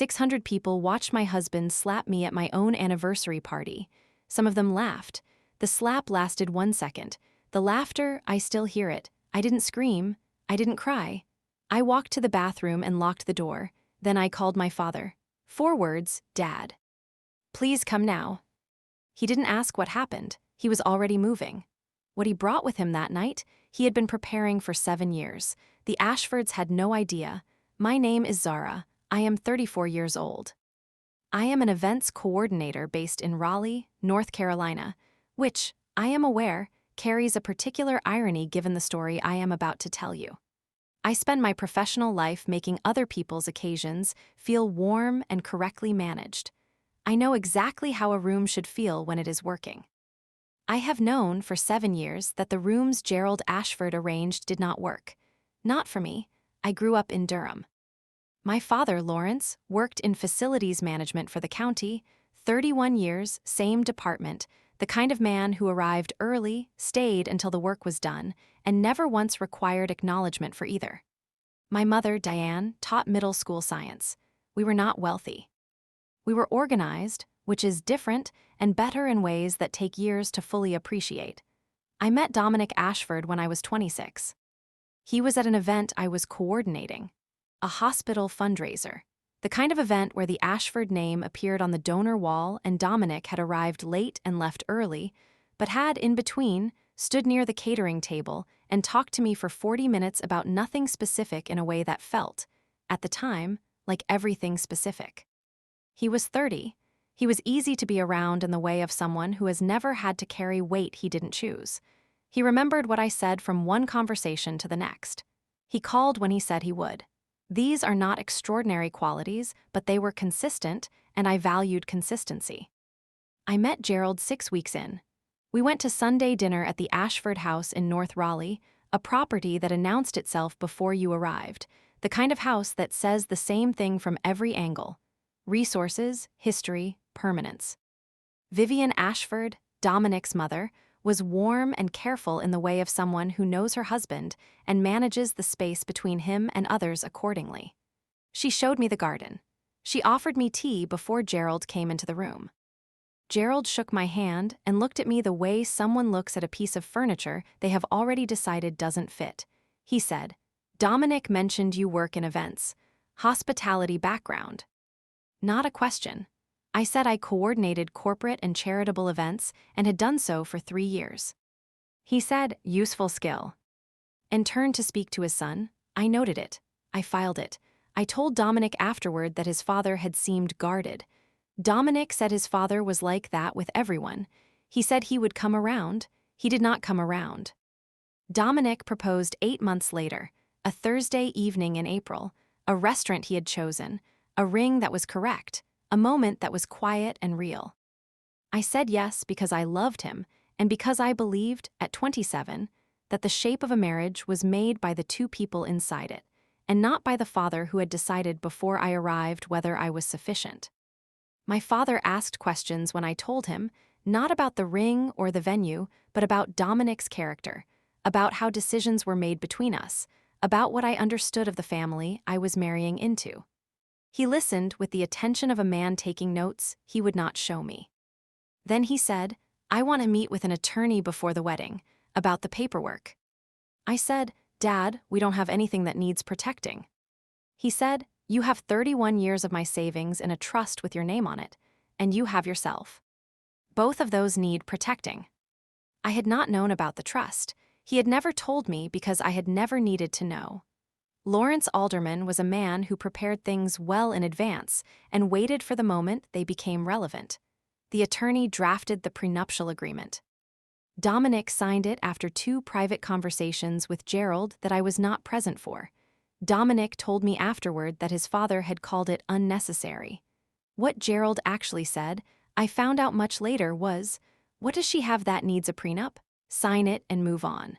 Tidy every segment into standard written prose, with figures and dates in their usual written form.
600 people watched my husband slap me at my own anniversary party. Some of them laughed. The slap lasted 1 second. The laughter, I still hear it. I didn't scream. I didn't cry. I walked to the bathroom and locked the door. Then I called my father. 4 words, Dad. Please come now. He didn't ask what happened. He was already moving. What he brought with him that night, he had been preparing for 7 years. The Ashfords had no idea. My name is Zara. I am 34 years old. I am an events coordinator based in Raleigh, North Carolina, which, I am aware, carries a particular irony given the story I am about to tell you. I spend my professional life making other people's occasions feel warm and correctly managed. I know exactly how a room should feel when it is working. I have known for 7 years that the rooms Gerald Ashford arranged did not work. Not for me. I grew up in Durham. My father, Lawrence, worked in facilities management for the county, 31 years, same department, the kind of man who arrived early, stayed until the work was done, and never once required acknowledgement for either. My mother, Diane, taught middle school science. We were not wealthy. We were organized, which is different and better in ways that take years to fully appreciate. I met Dominic Ashford when I was 26. He was at an event I was coordinating, a hospital fundraiser, the kind of event where the Ashford name appeared on the donor wall and Dominic had arrived late and left early, but had, in between, stood near the catering table and talked to me for 40 minutes about nothing specific in a way that felt, at the time, like everything specific. He was 30. He was easy to be around in the way of someone who has never had to carry weight he didn't choose. He remembered what I said from one conversation to the next. He called when he said he would. These are not extraordinary qualities, but they were consistent, and I valued consistency. I met Gerald 6 weeks in. We went to Sunday dinner at the Ashford House in North Raleigh, a property that announced itself before you arrived, the kind of house that says the same thing from every angle. Resources, history, permanence. Vivian Ashford, Dominic's mother, was warm and careful in the way of someone who knows her husband and manages the space between him and others accordingly. She showed me the garden. She offered me tea before Gerald came into the room. Gerald shook my hand and looked at me the way someone looks at a piece of furniture they have already decided doesn't fit. He said, "Dominic mentioned you work in events. Hospitality background." Not a question. I said I coordinated corporate and charitable events and had done so for 3 years. He said, "Useful skill," and turned to speak to his son. I noted it. I filed it. I told Dominic afterward that his father had seemed guarded. Dominic said his father was like that with everyone. He said he would come around. He did not come around. Dominic proposed 8 months later, a Thursday evening in April, a restaurant he had chosen, a ring that was correct, a moment that was quiet and real. I said yes because I loved him and because I believed, at 27, that the shape of a marriage was made by the 2 people inside it, and not by the father who had decided before I arrived whether I was sufficient. My father asked questions when I told him, not about the ring or the venue, but about Dominic's character, about how decisions were made between us, about what I understood of the family I was marrying into. He listened with the attention of a man taking notes he would not show me. Then he said, "I want to meet with an attorney before the wedding, about the paperwork." I said, "Dad, we don't have anything that needs protecting." He said, "You have 31 years of my savings in a trust with your name on it, and you have yourself. Both of those need protecting." I had not known about the trust. He had never told me because I had never needed to know. Lawrence Alderman was a man who prepared things well in advance and waited for the moment they became relevant. The attorney drafted the prenuptial agreement. Dominic signed it after 2 private conversations with Gerald that I was not present for. Dominic told me afterward that his father had called it unnecessary. What Gerald actually said, I found out much later, was, "What does she have that needs a prenup? Sign it and move on.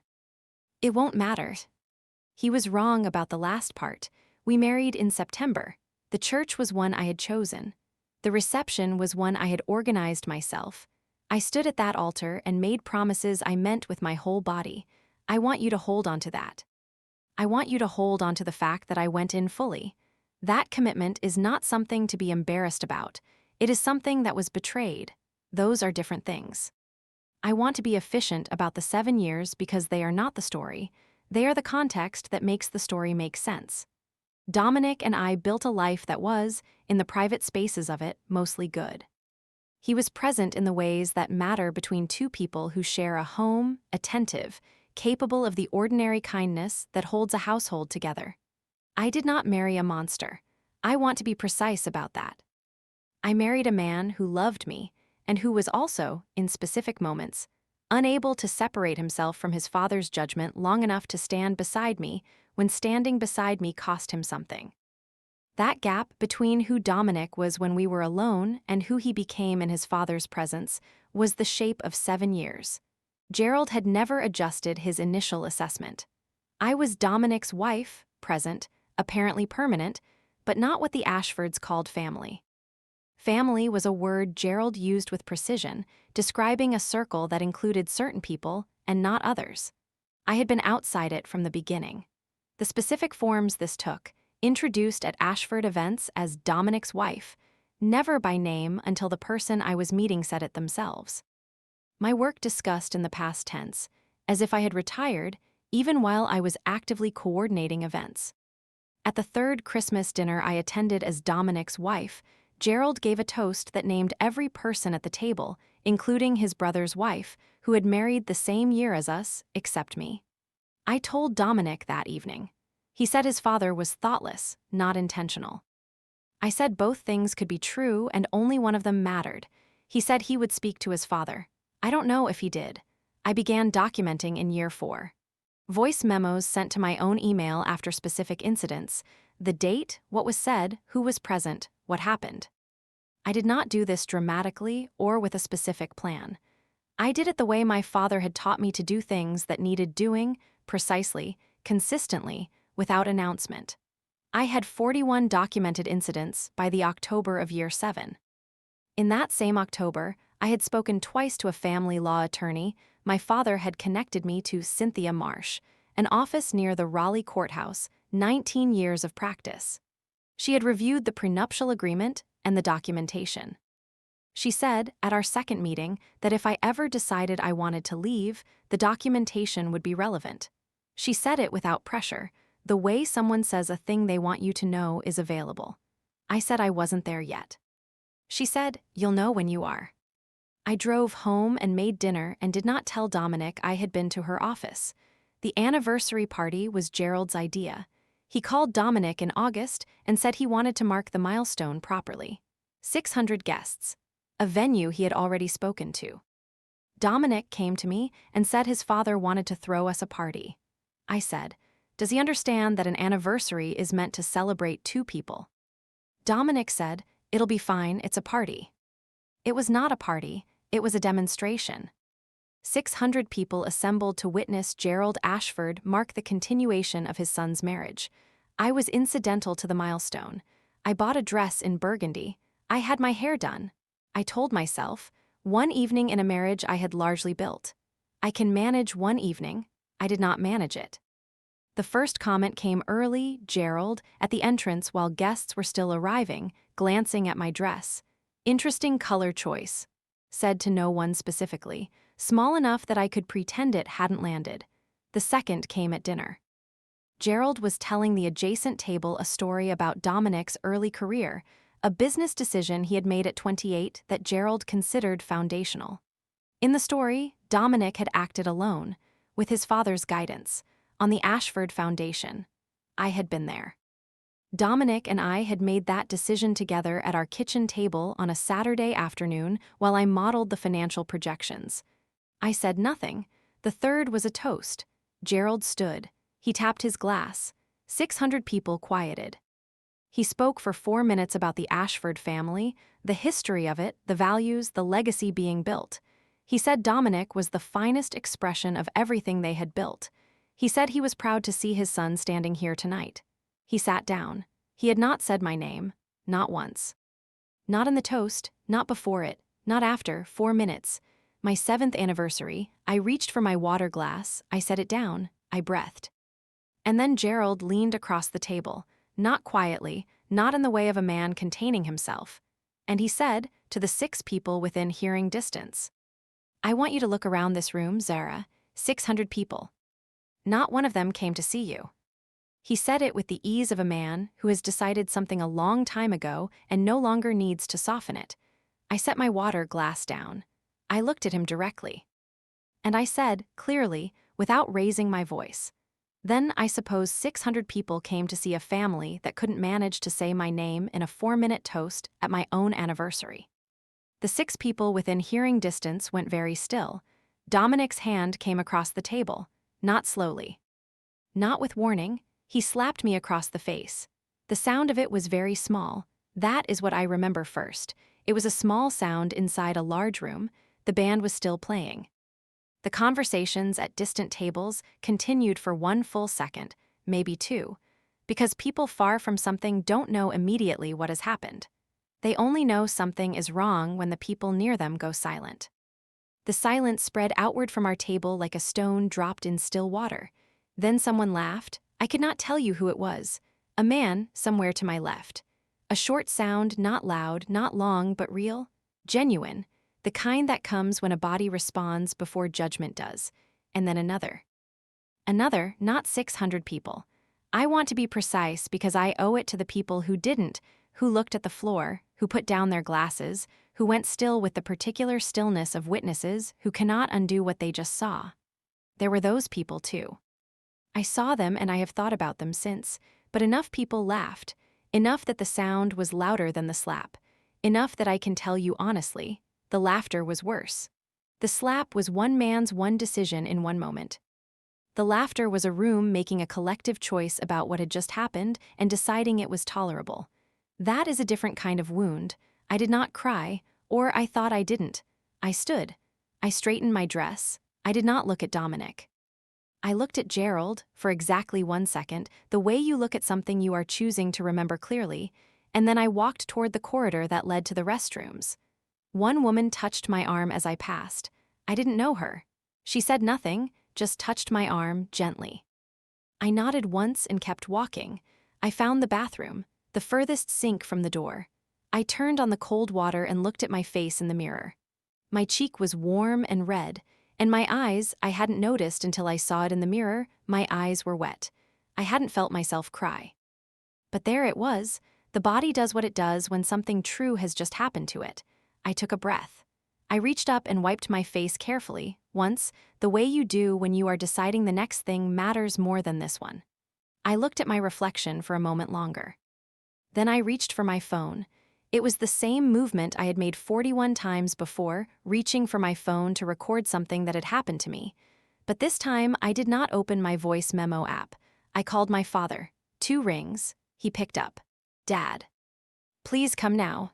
It won't matter." He was wrong about the last part. We married in September. The church was one I had chosen. The reception was one I had organized myself. I stood at that altar and made promises I meant with my whole body. I want you to hold on to that. I want you to hold on to the fact that I went in fully. That commitment is not something to be embarrassed about. It is something that was betrayed. Those are different things. I want to be efficient about the 7 years because they are not the story. They are the context that makes the story make sense. Dominic and I built a life that was, in the private spaces of it, mostly good. He was present in the ways that matter between two people who share a home, attentive, capable of the ordinary kindness that holds a household together. I did not marry a monster. I want to be precise about that. I married a man who loved me and who was also, in specific moments, unable to separate himself from his father's judgment long enough to stand beside me when standing beside me cost him something. That gap between who Dominic was when we were alone and who he became in his father's presence was the shape of 7 years. Gerald had never adjusted his initial assessment. I was Dominic's wife, present, apparently permanent, but not what the Ashfords called family. Family was a word Gerald used with precision, describing a circle that included certain people and not others. I had been outside it from the beginning. The specific forms this took, introduced at Ashford events as Dominic's wife, never by name until the person I was meeting said it themselves. My work discussed in the past tense, as if I had retired, even while I was actively coordinating events. At the third Christmas dinner I attended as Dominic's wife, Gerald gave a toast that named every person at the table, including his brother's wife, who had married the same year as us, except me. I told Dominic that evening. He said his father was thoughtless, not intentional. I said both things could be true and only one of them mattered. He said he would speak to his father. I don't know if he did. I began documenting in year 4. Voice memos sent to my own email after specific incidents, the date, what was said, who was present, what happened. I did not do this dramatically or with a specific plan. I did it the way my father had taught me to do things that needed doing, precisely, consistently, without announcement. I had 41 documented incidents by the October of year 7. In that same October, I had spoken twice to a family law attorney. My father had connected me to Cynthia Marsh, an office near the Raleigh courthouse, 19 years of practice. She had reviewed the prenuptial agreement and the documentation. She said, at our second meeting, that if I ever decided I wanted to leave, the documentation would be relevant. She said it without pressure, the way someone says a thing they want you to know is available. I said I wasn't there yet. She said, "You'll know when you are." I drove home and made dinner and did not tell Dominic I had been to her office. The anniversary party was Gerald's idea. He called Dominic in August and said he wanted to mark the milestone properly. 600 guests, a venue he had already spoken to. Dominic came to me and said his father wanted to throw us a party. I said, "Does he understand that an anniversary is meant to celebrate two people?" Dominic said, "It'll be fine, it's a party." It was not a party, it was a demonstration. 600 people assembled to witness Gerald Ashford mark the continuation of his son's marriage. I was incidental to the milestone. I bought a dress in burgundy. I had my hair done. I told myself, one evening in a marriage I had largely built. I can manage one evening. I did not manage it. The first comment came early, Gerald, at the entrance while guests were still arriving, glancing at my dress. "Interesting color choice," said to no one specifically, small enough that I could pretend it hadn't landed. The second came at dinner. Gerald was telling the adjacent table a story about Dominic's early career, a business decision he had made at 28 that Gerald considered foundational. In the story, Dominic had acted alone, with his father's guidance, on the Ashford Foundation. I had been there. Dominic and I had made that decision together at our kitchen table on a Saturday afternoon while I modeled the financial projections. I said nothing. The third was a toast. Gerald stood. He tapped his glass. 600 people quieted. He spoke for 4 minutes about the Ashford family, the history of it, the values, the legacy being built. He said Dominic was the finest expression of everything they had built. He said he was proud to see his son standing here tonight. He sat down. He had not said my name, not once. Not in the toast, not before it, not after, 4 minutes. My 7th anniversary, I reached for my water glass, I set it down, I breathed. And then Gerald leaned across the table, not quietly, not in the way of a man containing himself. And he said to the 6 people within hearing distance, "I want you to look around this room, Zara. 600 people. Not one of them came to see you." He said it with the ease of a man who has decided something a long time ago and no longer needs to soften it. I set my water glass down. I looked at him directly. And I said, clearly, without raising my voice, "Then I suppose 600 people came to see a family that couldn't manage to say my name in a 4-minute toast at my own anniversary." The 6 people within hearing distance went very still. Dominic's hand came across the table, not slowly. Not with warning, he slapped me across the face. The sound of it was very small. That is what I remember first. It was a small sound inside a large room. The band was still playing. The conversations at distant tables continued for 1 full second, maybe 2, because people far from something don't know immediately what has happened. They only know something is wrong when the people near them go silent. The silence spread outward from our table like a stone dropped in still water. Then someone laughed. I could not tell you who it was. A man somewhere to my left. A short sound, not loud, not long, but real, genuine. The kind that comes when a body responds before judgment does. And then another. Another, not 600 people. I want to be precise because I owe it to the people who didn't, who looked at the floor, who put down their glasses, who went still with the particular stillness of witnesses who cannot undo what they just saw. There were those people too. I saw them and I have thought about them since, but enough people laughed, enough that the sound was louder than the slap, enough that I can tell you honestly, the laughter was worse. The slap was one man's one decision in one moment. The laughter was a room making a collective choice about what had just happened and deciding it was tolerable. That is a different kind of wound. I did not cry, or I thought I didn't. I stood. I straightened my dress. I did not look at Dominic. I looked at Gerald for exactly 1 second, the way you look at something you are choosing to remember clearly, and then I walked toward the corridor that led to the restrooms. One woman touched my arm as I passed. I didn't know her. She said nothing, just touched my arm gently. I nodded once and kept walking. I found the bathroom, the furthest sink from the door. I turned on the cold water and looked at my face in the mirror. My cheek was warm and red, and my eyes, I hadn't noticed until I saw it in the mirror, my eyes were wet. I hadn't felt myself cry. But there it was. The body does what it does when something true has just happened to it. I took a breath. I reached up and wiped my face carefully, once, the way you do when you are deciding the next thing matters more than this one. I looked at my reflection for a moment longer. Then I reached for my phone. It was the same movement I had made 41 times before, reaching for my phone to record something that had happened to me. But this time, I did not open my voice memo app. I called my father. 2 rings. He picked up. "Dad. Please come now."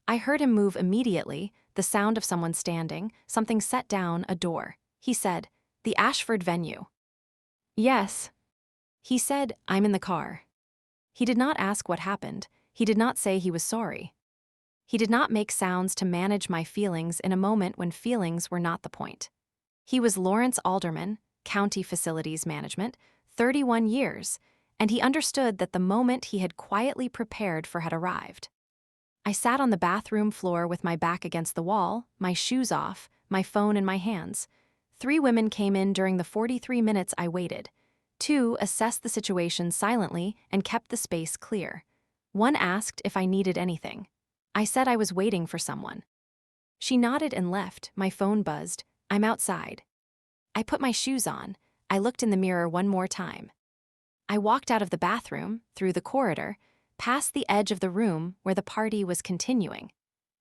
I heard him move immediately, the sound of someone standing, something set down, a door. He said, "The Ashford venue." "Yes." He said, "I'm in the car." He did not ask what happened. He did not say he was sorry. He did not make sounds to manage my feelings in a moment when feelings were not the point. He was Lawrence Alderman, County Facilities Management, 31 years, and he understood that the moment he had quietly prepared for had arrived. I sat on the bathroom floor with my back against the wall, my shoes off, my phone in my hands. 3 women came in during the 43 minutes I waited. 2 assessed the situation silently and kept the space clear. 1 asked if I needed anything. I said I was waiting for someone. She nodded and left. My phone buzzed. I'm outside. I put my shoes on. I looked in the mirror one more time. I walked out of the bathroom, through the corridor, past the edge of the room where the party was continuing.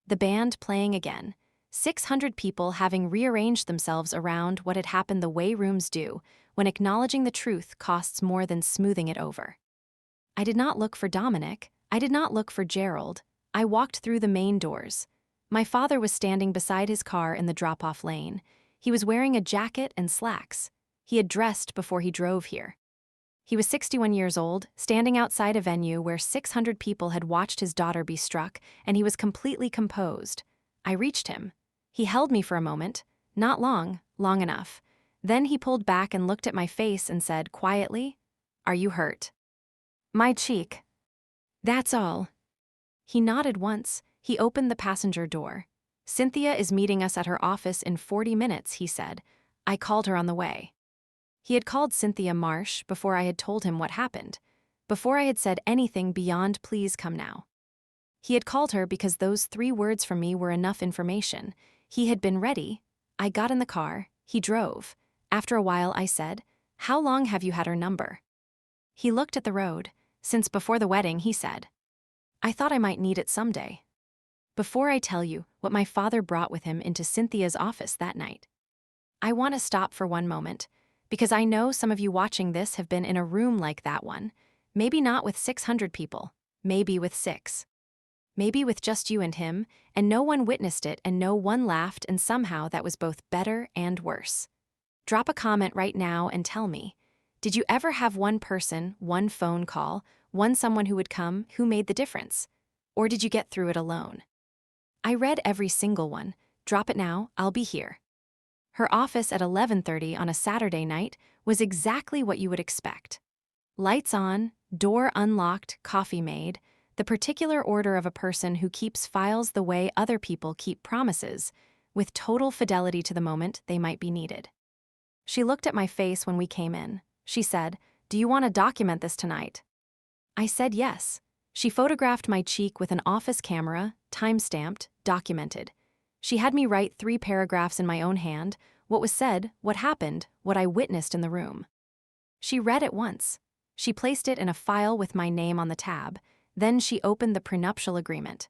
The band playing again. 600 people having rearranged themselves around what had happened the way rooms do when acknowledging the truth costs more than smoothing it over. I did not look for Dominic. I did not look for Gerald. I walked through the main doors. My father was standing beside his car in the drop-off lane. He was wearing a jacket and slacks. He had dressed before he drove here. He was 61 years old, standing outside a venue where 600 people had watched his daughter be struck, and he was completely composed. I reached him. He held me for a moment. Not long, long enough. Then he pulled back and looked at my face and said quietly, "Are you hurt?" My cheek. That's all. He nodded once. He opened the passenger door. Cynthia is meeting us at her office in 40 minutes, he said. I called her on the way. He had called Cynthia Marsh before I had told him what happened, before I had said anything beyond please come now. He had called her because those 3 words from me were enough information. He had been ready. I got in the car. He drove. After a while, I said, "How long have you had her number?" He looked at the road. Since before the wedding, he said. I thought I might need it someday. Before I tell you what my father brought with him into Cynthia's office that night, I want to stop for one moment, because I know some of you watching this have been in a room like that one, maybe not with 600 people, maybe with 6. Maybe with just you and him, and no one witnessed it and no one laughed, and somehow that was both better and worse. Drop a comment right now and tell me, did you ever have one person, one phone call, one someone who would come, who made the difference? Or did you get through it alone? I read every single one. Drop it now, I'll be here. Her office at 11:30 on a Saturday night was exactly what you would expect. Lights on, door unlocked, coffee made, the particular order of a person who keeps files the way other people keep promises, with total fidelity to the moment they might be needed. She looked at my face when we came in. She said, "Do you want to document this tonight?" I said yes. She photographed my cheek with an office camera, time-stamped, documented. She had me write 3 paragraphs in my own hand, what was said, what happened, what I witnessed in the room. She read it once. She placed it in a file with my name on the tab. Then she opened the prenuptial agreement.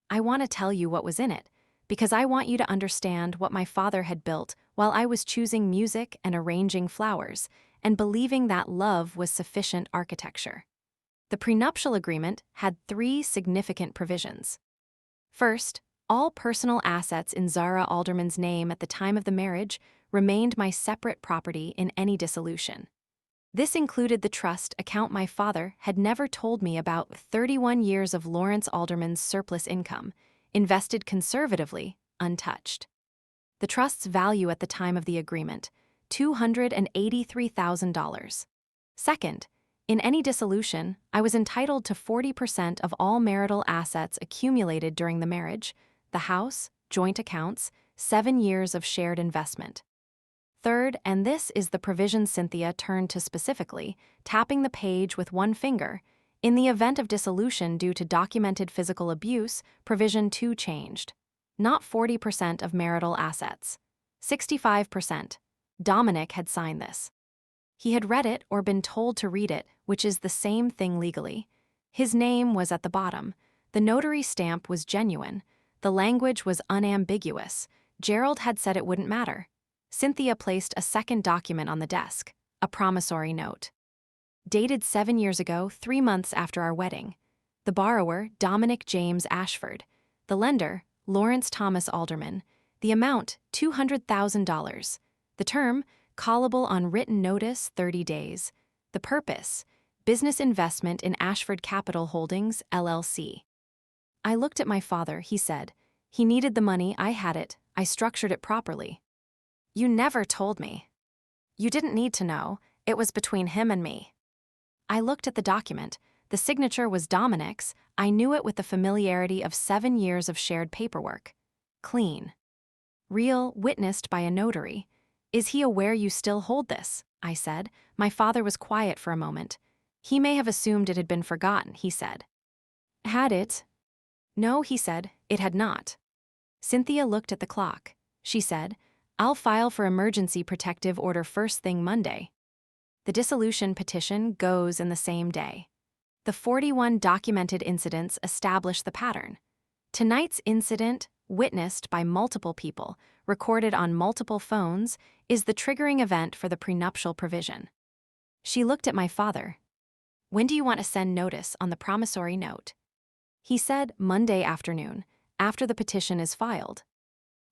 I want to tell you what was in it, because I want you to understand what my father had built while I was choosing music and arranging flowers, and believing that love was sufficient architecture. The prenuptial agreement had 3 significant provisions. First, all personal assets in Zara Alderman's name at the time of the marriage remained my separate property in any dissolution. This included the trust account my father had never told me about 31 years of Lawrence Alderman's surplus income, invested conservatively, untouched. The trust's value at the time of the agreement, $283,000. Second, in any dissolution, I was entitled to 40% of all marital assets accumulated during the marriage, the house, joint accounts, 7 years of shared investment. Third, and this is the provision Cynthia turned to specifically, tapping the page with one finger, in the event of dissolution due to documented physical abuse, provision 2 changed. Not 40% of marital assets. 65%. Dominic had signed this. He had read it or been told to read it, which is the same thing legally. His name was at the bottom. The notary stamp was genuine. The language was unambiguous. Gerald had said it wouldn't matter. Cynthia placed a second document on the desk, a promissory note. Dated 7 years ago, 3 months after our wedding. The borrower, Dominic James Ashford. The lender, Lawrence Thomas Alderman. The amount, $200,000. The term, callable on written notice, 30 days. The purpose, business investment in Ashford Capital Holdings, LLC. I looked at my father, he said. He needed the money, I had it, I structured it properly. You never told me. You didn't need to know, it was between him and me. I looked at the document. The signature was Dominic's. I knew it with the familiarity of 7 years of shared paperwork. Clean. Real, witnessed by a notary. Is he aware you still hold this? I said. My father was quiet for a moment. He may have assumed it had been forgotten, he said. Had it? No, he said, it had not. Cynthia looked at the clock. She said, I'll file for emergency protective order first thing Monday. The dissolution petition goes in the same day. The 41 documented incidents establish the pattern. Tonight's incident, witnessed by multiple people, recorded on multiple phones, is the triggering event for the prenuptial provision. She looked at my father. When do you want to send notice on the promissory note? He said Monday afternoon, after the petition is filed.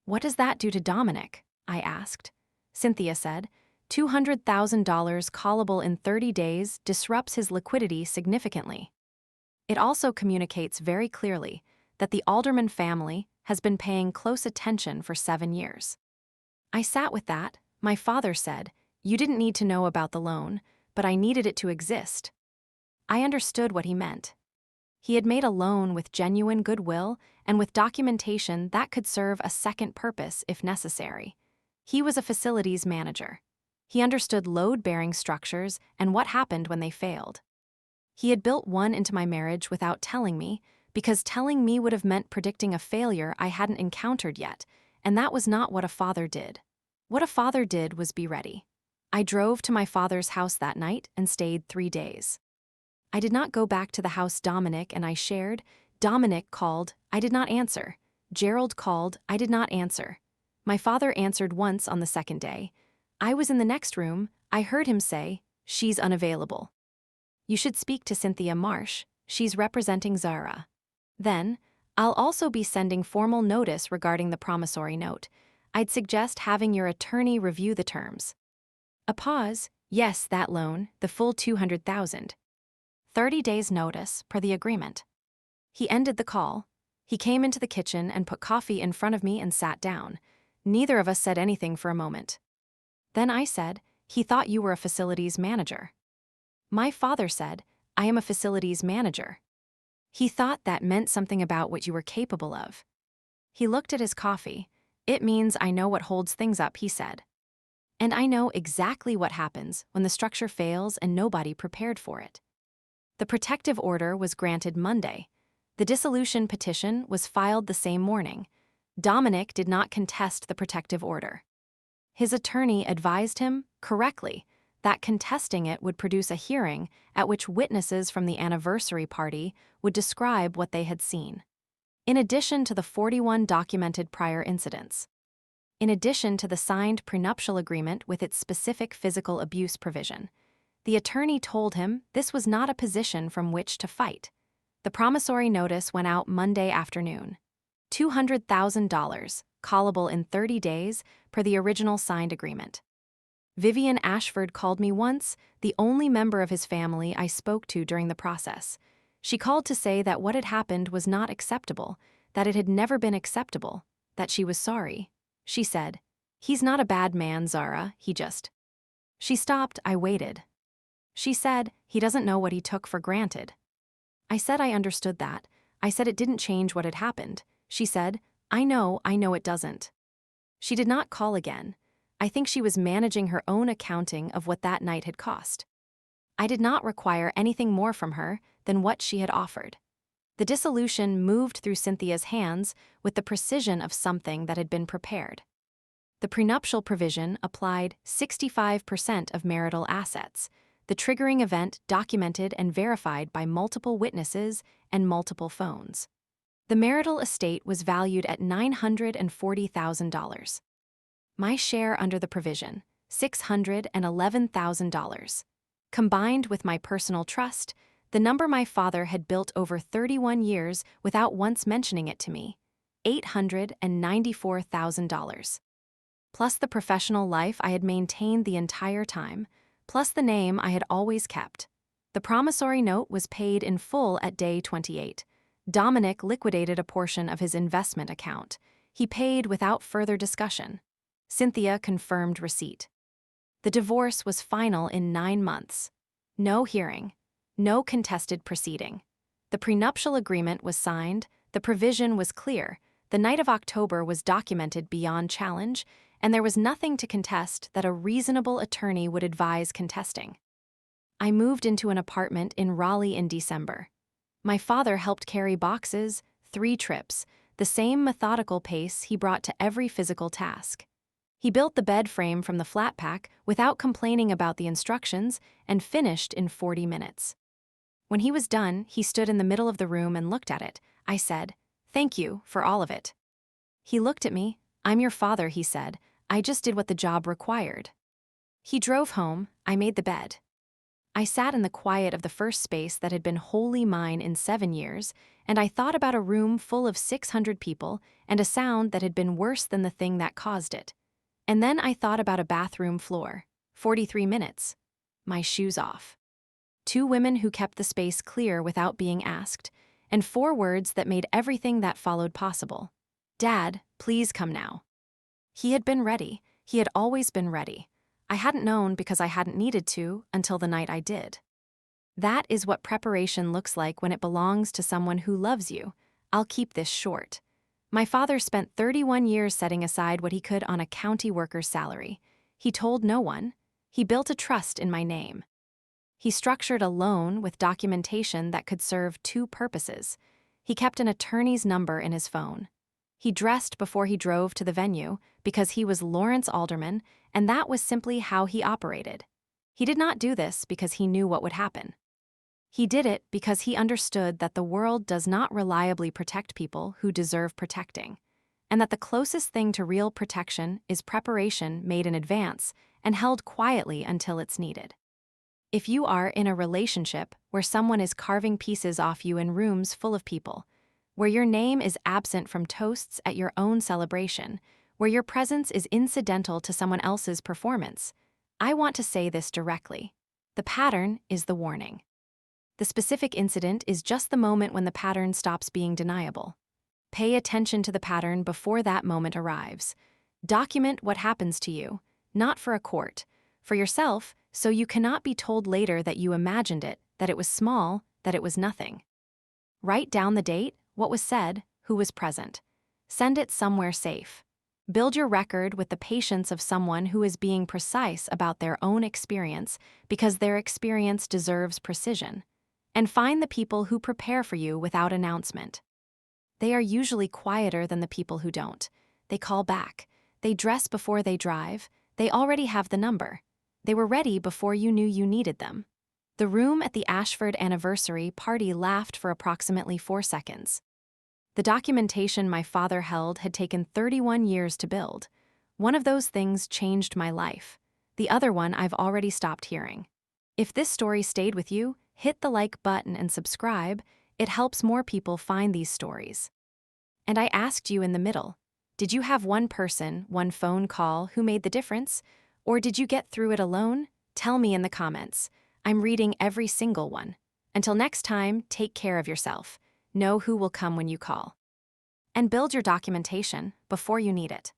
What does that do to Dominic? I asked. Cynthia said, $200,000 callable in 30 days disrupts his liquidity significantly. It also communicates very clearly that the Alderman family has been paying close attention for 7 years. I sat with that. My father said, you didn't need to know about the loan, but I needed it to exist. I understood what he meant. He had made a loan with genuine goodwill and with documentation that could serve a second purpose if necessary. He was a facilities manager. He understood load-bearing structures and what happened when they failed. He had built one into my marriage without telling me, because telling me would have meant predicting a failure I hadn't encountered yet, and that was not what a father did. What a father did was be ready. I drove to my father's house that night and stayed 3 days. I did not go back to the house Dominic and I shared. Dominic called, I did not answer. Gerald called, I did not answer. My father answered once on the second day. I was in the next room. I heard him say, "She's unavailable. You should speak to Cynthia Marsh. She's representing Zara." Then, "I'll also be sending formal notice regarding the promissory note. I'd suggest having your attorney review the terms." A pause. "Yes, that loan, the full $200,000. 30 days notice, per the agreement." He ended the call. He came into the kitchen and put coffee in front of me and sat down. Neither of us said anything for a moment. Then I said, "He thought you were a facilities manager." My father said, "I am a facilities manager." He thought that meant something about what you were capable of. He looked at his coffee. "It means I know what holds things up," he said. "And I know exactly what happens when the structure fails and nobody prepared for it." The protective order was granted Monday. The dissolution petition was filed the same morning. Dominic did not contest the protective order. His attorney advised him, correctly, that contesting it would produce a hearing at which witnesses from the anniversary party would describe what they had seen. In addition to the 41 documented prior incidents. In addition to the signed prenuptial agreement with its specific physical abuse provision. The attorney told him this was not a position from which to fight. The promissory notice went out Monday afternoon. $200,000, callable in 30 days, per the original signed agreement. Vivian Ashford called me once, the only member of his family I spoke to during the process. She called to say that what had happened was not acceptable, that it had never been acceptable, that she was sorry. She said, "He's not a bad man, Zara, he just..." She stopped. I waited. She said, "He doesn't know what he took for granted." I said I understood that. I said it didn't change what had happened. She said, I know it doesn't." She did not call again. I think she was managing her own accounting of what that night had cost. I did not require anything more from her than what she had offered. The dissolution moved through Cynthia's hands with the precision of something that had been prepared. The prenuptial provision applied 65% of marital assets, the triggering event documented and verified by multiple witnesses and multiple phones. The marital estate was valued at $940,000. My share under the provision, $611,000. Combined with my personal trust, the number my father had built over 31 years without once mentioning it to me, $894,000. Plus the professional life I had maintained the entire time, plus the name I had always kept. The promissory note was paid in full at day 28. Dominic liquidated a portion of his investment account. He paid without further discussion. Cynthia confirmed receipt. The divorce was final in 9 months. No hearing. No contested proceeding. The prenuptial agreement was signed, the provision was clear, the night of October was documented beyond challenge, and there was nothing to contest that a reasonable attorney would advise contesting. I moved into an apartment in Raleigh in December. My father helped carry boxes, 3 trips, the same methodical pace he brought to every physical task. He built the bed frame from the flat pack without complaining about the instructions and finished in 40 minutes. When he was done, he stood in the middle of the room and looked at it. I said, "Thank you for all of it." He looked at me. "I'm your father," he said. "I just did what the job required." He drove home. I made the bed. I sat in the quiet of the first space that had been wholly mine in 7 years, and I thought about a room full of 600 people and a sound that had been worse than the thing that caused it. And then I thought about a bathroom floor. 43 minutes. My shoes off. 2 women who kept the space clear without being asked, and 4 words that made everything that followed possible. "Dad, please come now." He had been ready. He had always been ready. I hadn't known because I hadn't needed to until the night I did. That is what preparation looks like when it belongs to someone who loves you. I'll keep this short. My father spent 31 years setting aside what he could on a county worker's salary. He told no one. He built a trust in my name. He structured a loan with documentation that could serve two purposes. He kept an attorney's number in his phone. He dressed before he drove to the venue because he was Lawrence Alderman, and that was simply how he operated. He did not do this because he knew what would happen. He did it because he understood that the world does not reliably protect people who deserve protecting, and that the closest thing to real protection is preparation made in advance and held quietly until it's needed. If you are in a relationship where someone is carving pieces off you in rooms full of people, where your name is absent from toasts at your own celebration, where your presence is incidental to someone else's performance, I want to say this directly. The pattern is the warning. The specific incident is just the moment when the pattern stops being deniable. Pay attention to the pattern before that moment arrives. Document what happens to you, not for a court, for yourself, so you cannot be told later that you imagined it, that it was small, that it was nothing. Write down the date, what was said, who was present. Send it somewhere safe. Build your record with the patience of someone who is being precise about their own experience because their experience deserves precision. And find the people who prepare for you without announcement. They are usually quieter than the people who don't. They call back. They dress before they drive. They already have the number. They were ready before you knew you needed them. The room at the Ashford anniversary party laughed for approximately 4 seconds. The documentation my father held had taken 31 years to build. One of those things changed my life. The other one I've already stopped hearing. If this story stayed with you, hit the like button and subscribe. It helps more people find these stories. And I asked you in the middle, did you have one person, one phone call who made the difference? Or did you get through it alone? Tell me in the comments. I'm reading every single one. Until next time, take care of yourself. Know who will come when you call. And build your documentation before you need it.